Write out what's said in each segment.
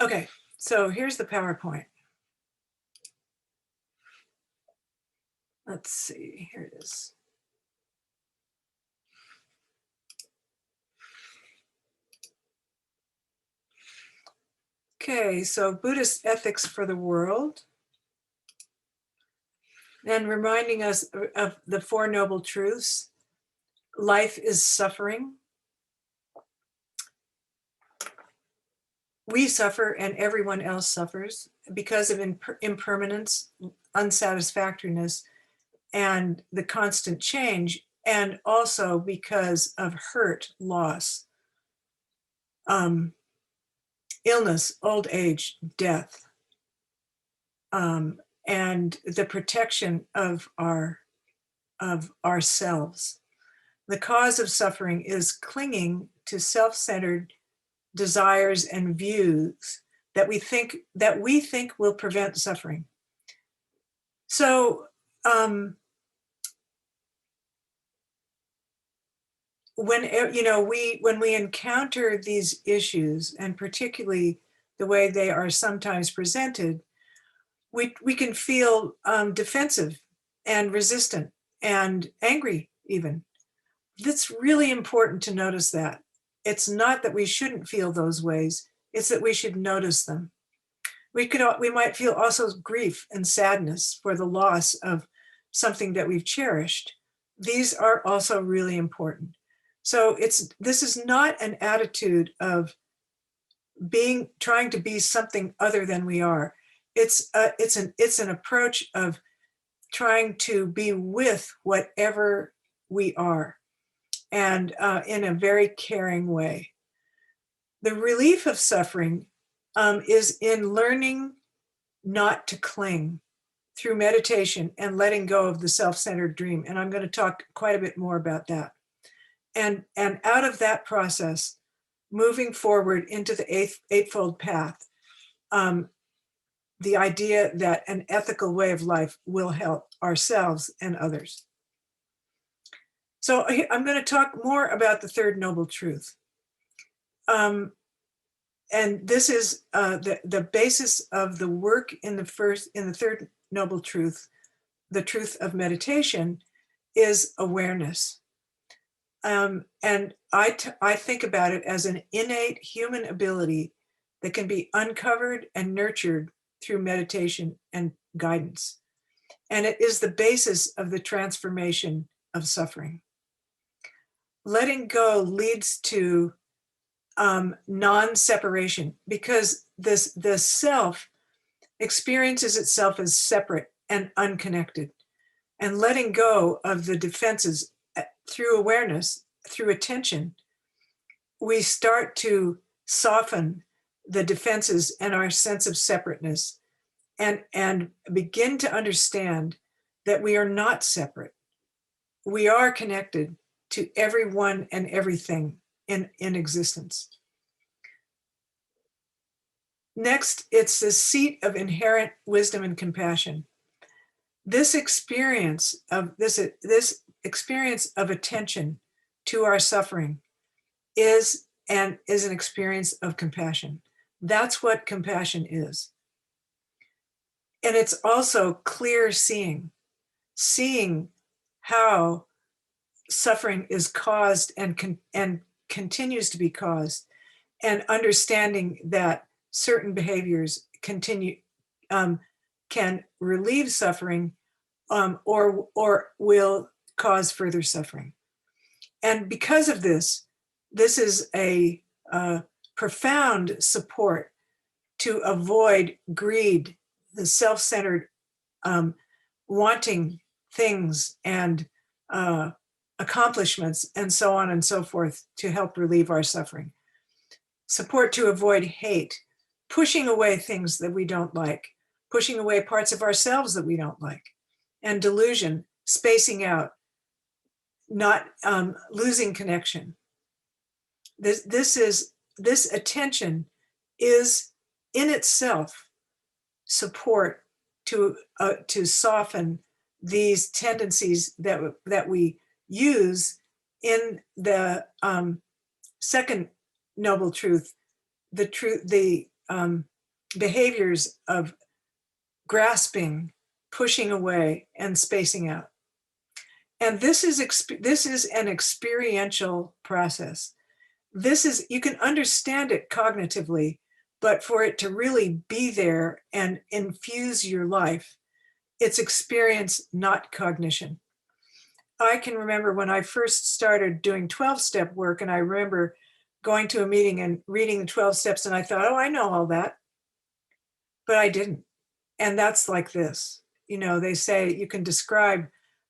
Okay, so here's the PowerPoint. Let's see, here it is. Okay, so Buddhist ethics for the world. And reminding us of the Four Noble Truths. Life is suffering. We suffer and everyone else suffers because of impermanence, unsatisfactoriness, and the constant change, and also because of hurt, loss, illness, old age, death, and the protection of ourselves. The cause of suffering is clinging to self-centered desires and views that we think will prevent suffering. So when we encounter these issues, and particularly the way they are sometimes presented, we can feel defensive and resistant and angry even. It's really important to notice that. It's not that we shouldn't feel those ways, it's that we should notice them. We might feel also grief and sadness for the loss of something that we've cherished. These are also really important. So this is not an attitude of trying to be something other than we are. It's an approach of trying to be with whatever we are, and in a very caring way. The relief of suffering is in learning not to cling through meditation and letting go of the self-centered dream. And I'm going to talk quite a bit more about that. And out of that process, moving forward into the Eightfold Path, the idea that an ethical way of life will help ourselves and others. So I'm going to talk more about the Third Noble Truth. And this is the basis of the work in the Third Noble Truth. The truth of meditation is awareness. And I think about it as an innate human ability that can be uncovered and nurtured through meditation and guidance. And it is the basis of the transformation of suffering. Letting go leads to non-separation, because the self experiences itself as separate and unconnected. And letting go of the defenses through awareness, through attention, we start to soften the defenses and our sense of separateness, and begin to understand that we are not separate. We are connected to everyone and everything in existence. Next, it's the seat of inherent wisdom and compassion. This experience of attention to our suffering is an experience of compassion. That's what compassion is. And it's also clear seeing how suffering is caused and continues to be caused, and understanding that certain behaviors can relieve suffering, or will cause further suffering. And because of this is a profound support to avoid greed, the self-centered wanting things and accomplishments and so on and so forth to help relieve our suffering. Support to avoid hate, pushing away things that we don't like, pushing away parts of ourselves that we don't like, and delusion, spacing out, not losing connection. This attention is in itself support to soften these tendencies that we use in the second noble truth, the behaviors of grasping, pushing away, and spacing out. And this is an experiential process. You can understand it cognitively, but for it to really be there and infuse your life, it's experience, not cognition. I can remember when I first started doing 12-step work, and I remember going to a meeting and reading the 12 steps, and I thought, oh, I know all that. But I didn't. And that's like this. They say you can describe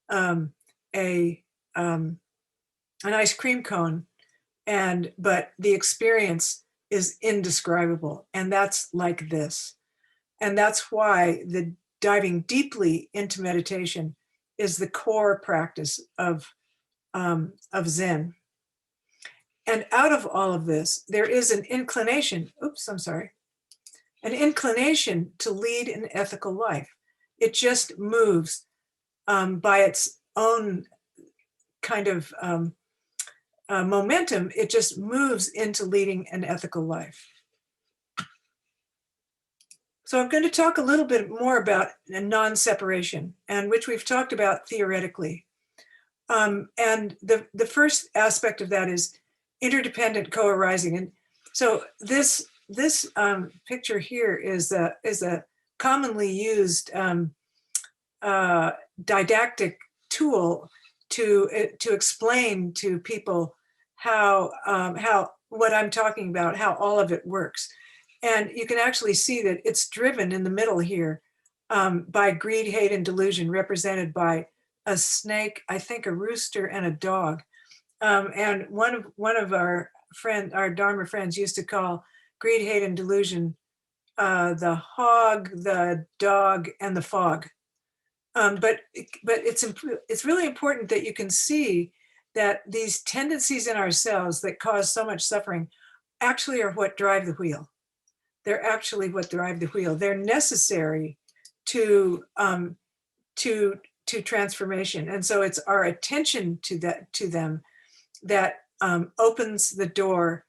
an ice cream cone, but the experience is indescribable. And that's like this. And that's why the diving deeply into meditation is the core practice of Zen. And out of all of this, there is an inclination to lead an ethical life. It just moves by its own kind of momentum. It just moves into leading an ethical life. So I'm going to talk a little bit more about non-separation, and which we've talked about theoretically. And the first aspect of that is interdependent co-arising. And so this picture here is a commonly used didactic tool to explain to people how what I'm talking about, how all of it works. And you can actually see that it's driven in the middle here by greed, hate, and delusion, represented by a snake, I think a rooster, and a dog. And one of our Dharma friends used to call greed, hate, and delusion the hog, the dog, and the fog. But it's really important that you can see that these tendencies in ourselves that cause so much suffering actually are what drive the wheel. They're actually what drive the wheel. They're necessary to transformation. And so it's our attention to them that opens the door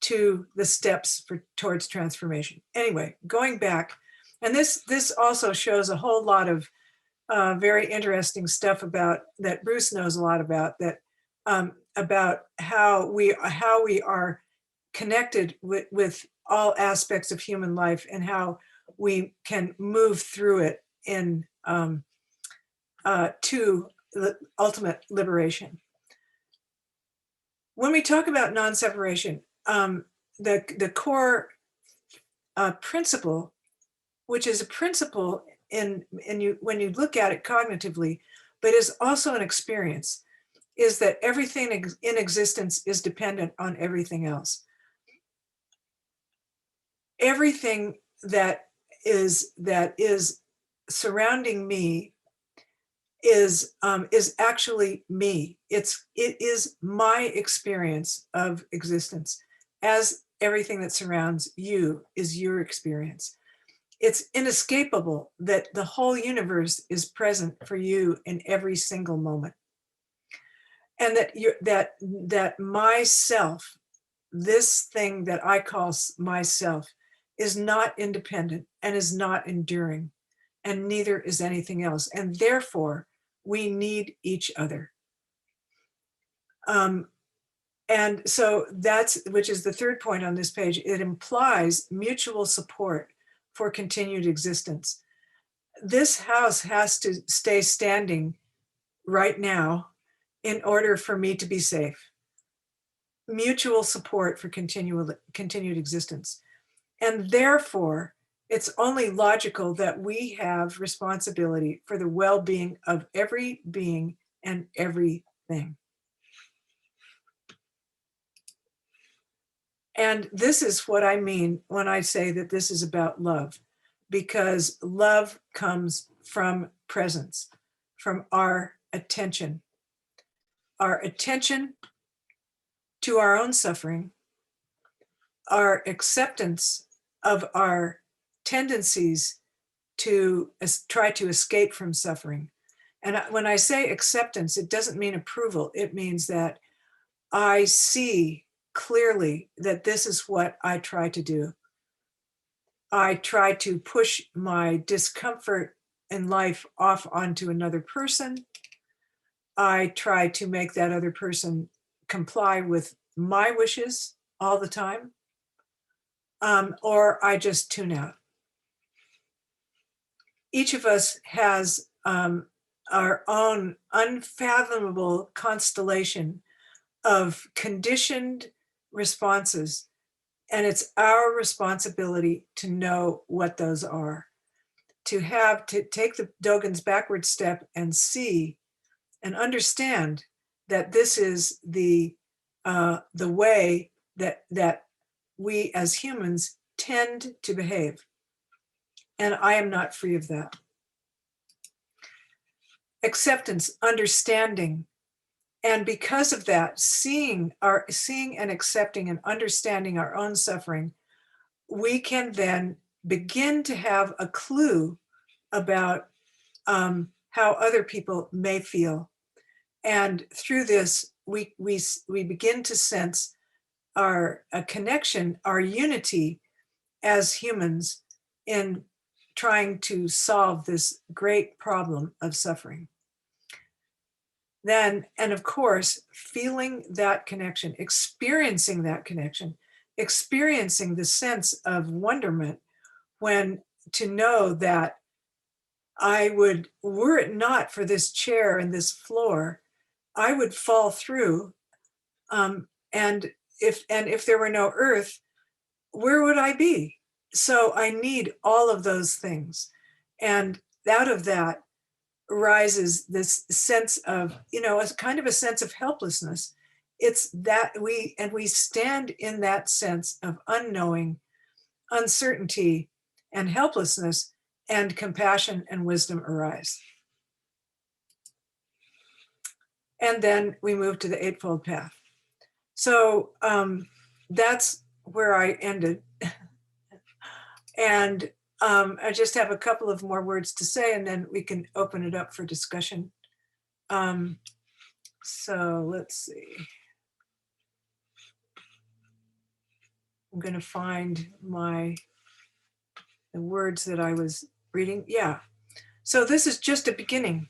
to the steps towards transformation. Anyway, going back, and this also shows a whole lot of very interesting stuff that Bruce knows a lot about, about how we are connected with all aspects of human life and how we can move through it to the ultimate liberation. When we talk about non-separation, the core principle, which is a principle when you look at it cognitively, but is also an experience, is that everything in existence is dependent on everything else. Everything that is surrounding me is actually me. It is my experience of existence, as everything that surrounds you is your experience. It's inescapable that the whole universe is present for you in every single moment, and that myself, this thing that I call myself, is not independent and is not enduring, and neither is anything else. And therefore, we need each other. And so which is the third point on this page. It implies mutual support for continued existence. This house has to stay standing right now in order for me to be safe. Mutual support for continued existence. And therefore, it's only logical that we have responsibility for the well-being of every being and everything. And this is what I mean when I say that this is about love, because love comes from presence, from our attention to our own suffering, our acceptance of our tendencies to try to escape from suffering. And when I say acceptance, it doesn't mean approval. It means that I see clearly that this is what I try to do. I try to push my discomfort in life off onto another person. I try to make that other person comply with my wishes all the time, or I just tune out. Each of us has our own unfathomable constellation of conditioned responses, and it's our responsibility to know what those are, to take the Dogen's backward step and see and understand that this is the way that we as humans tend to behave, and I am not free of that. Acceptance, understanding, and because of that, seeing and accepting and understanding our own suffering, we can then begin to have a clue about how other people may feel. And through this, we begin to sense our connection, our unity as humans in trying to solve this great problem of suffering. Then, and of course, feeling that connection, experiencing that connection, experiencing the sense of wonderment when to know that were it not for this chair and this floor, I would fall through. And if there were no earth, where would I be? So I need all of those things. And out of that rises this sense of, a kind of a sense of helplessness. It's that we stand in that sense of unknowing, uncertainty, and helplessness, and compassion and wisdom arise. And then we move to the Eightfold Path. So that's where I ended. And I just have a couple of more words to say, and then we can open it up for discussion. So let's see. I'm going to find the words that I was reading. Yeah. So this is just a beginning.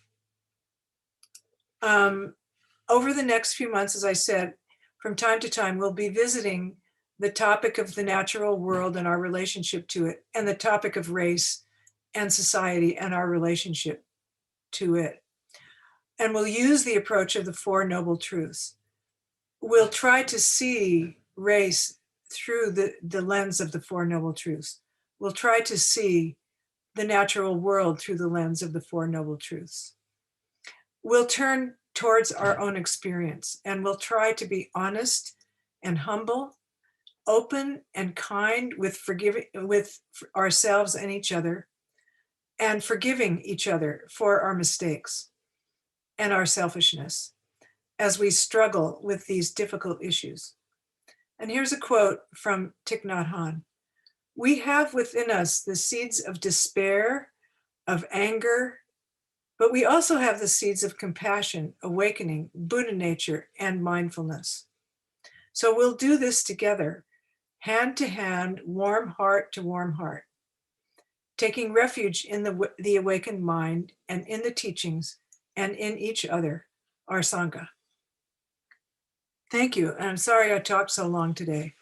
Over the next few months, as I said, from time to time, we'll be visiting the topic of the natural world and our relationship to it, and the topic of race and society and our relationship to it. And we'll use the approach of the Four Noble Truths. We'll try to see race through the lens of the Four Noble Truths. We'll try to see the natural world through the lens of the Four Noble Truths. We'll turn towards our own experience, and we'll try to be honest and humble, open and kind with ourselves and each other, and forgiving each other for our mistakes and our selfishness as we struggle with these difficult issues. And here's a quote from Thich Nhat Hanh. We have within us the seeds of despair, of anger, but we also have the seeds of compassion, awakening, Buddha nature, and mindfulness. So we'll do this together, hand to hand, warm heart to warm heart, taking refuge in the awakened mind and in the teachings and in each other, our Sangha. Thank you. And I'm sorry I talked so long today.